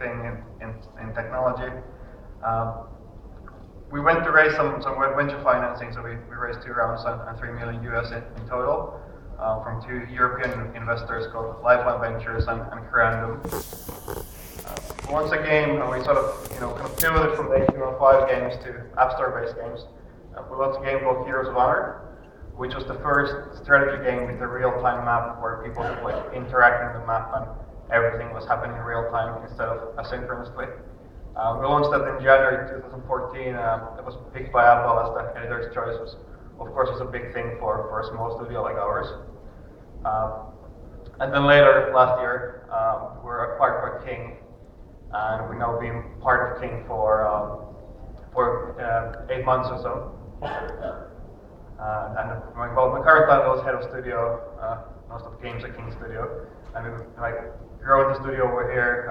thing in technology. We went to raise some venture financing, so we raised 2 rounds and 3 million US in total from 2 European investors called Lifeline Ventures and Crandom. Once a game, we sort of kind of pivoted from the HTML5 games to App Store-based games. We launched a game called Heroes of Honor, which was the first strategy game with a real-time map where people could like interact in the map and everything was happening in real time instead of asynchronously. We launched that in January 2014. It was picked by Apple as the editor's choice, which of course was a big thing for a small studio like ours. And then later, last year, we were acquired by King, and we've now been part of King for 8 months or so. And my current title is head of studio, Nonstop Games at King Studio, and we've grown the studio over here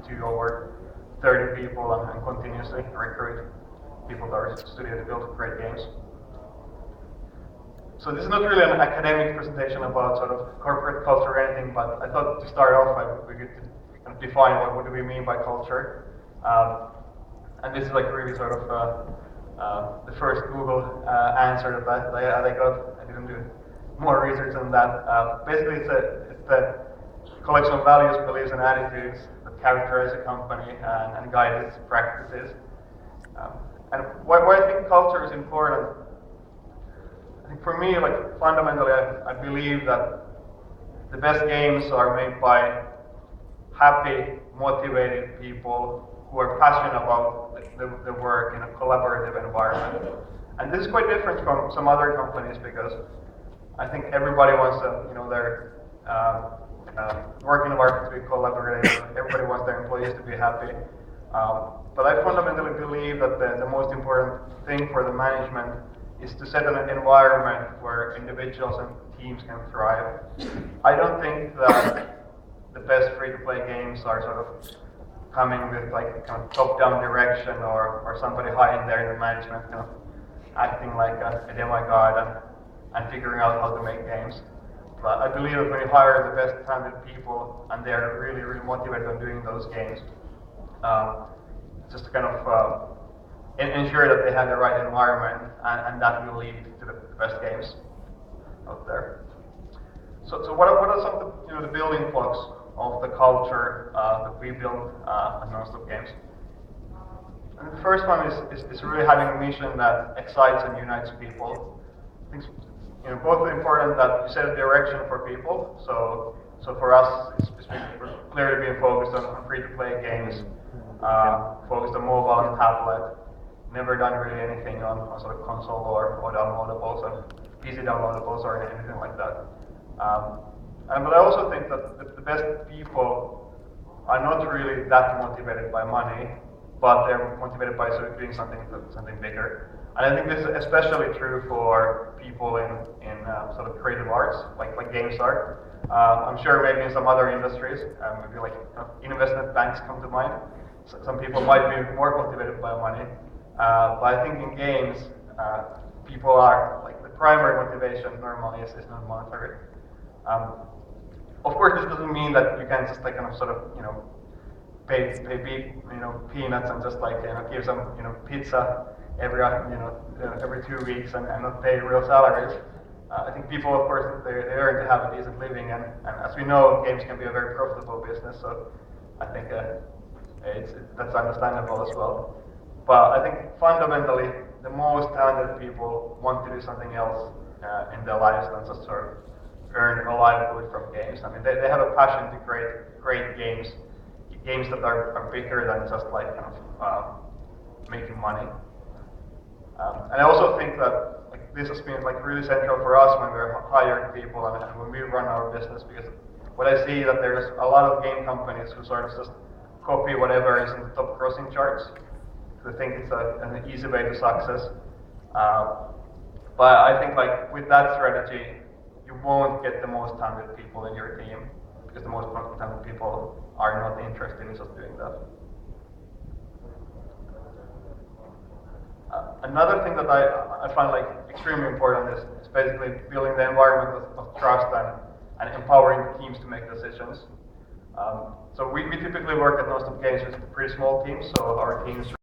to over 30 people and continuously recruit people to our studio to build great games. So this is not really an academic presentation about sort of corporate culture or anything, but I thought to start off we could kind of define what do we mean by culture. And this is like really sort of the first Google answer that I got. I didn't do more research on that. Basically, it's the collection of values, beliefs, and attitudes that characterize a company and guide its practices. And why I think culture is important. I think for me, like fundamentally, I believe that the best games are made by happy, motivated people who are passionate about the work in a collaborative environment. And this is quite different from some other companies because I think everybody wants their work environment to be collaborative. Everybody wants their employees to be happy. But I fundamentally believe that the most important thing for the management is to set an environment where individuals and teams can thrive. I don't think that the best free-to-play games are sort of coming with like kind of top-down direction or somebody high in there in the management kind of acting like a demigod and figuring out how to make games. But I believe that when you hire the best talented people and they're really, really motivated on doing those games, just to kind of ensure that they have the right environment and that will lead to the best games out there. So what are some of the building blocks of the culture that we build at Nonstop Games? And the first one is really having a mission that excites and unites people. I think it's both important that you set a direction for people. So for us, we're clearly being focused on free-to-play games, focused on mobile and tablet. Never done really anything on sort of console or downloadables or PC downloadables or anything like that. But I also think that the best people are not really that motivated by money, but they're motivated by sort of doing something bigger. And I think this is especially true for people in sort of creative arts, like games art. I'm sure maybe in some other industries, maybe like investment banks come to mind. So some people might be more motivated by money. But I think in games, people are like the primary motivation normally is not monetary. Of course, this doesn't mean that you can just like kind of sort of pay peanuts and just like give some pizza every 2 weeks and not pay real salaries. I think people, of course, they earn to have a decent living, and as we know, games can be a very profitable business. So I think that's understandable as well. But I think fundamentally, the most talented people want to do something else in their lives than just sort of earn a livelihood from games. I mean, they have a passion to create great games that are bigger than just like kind of making money. And I also think that like this has been like really central for us when we're hiring people and when we run our business, because what I see that there's a lot of game companies who sort of just copy whatever is in the top grossing charts. They think it's an easy way to success. But I think like with that strategy, you won't get the most talented people in your team because the most talented people are not interested in just doing that. Another thing that I find like extremely important is basically building the environment of trust and empowering teams to make decisions. So we typically work at Nonstop Games with pretty small teams, so our teams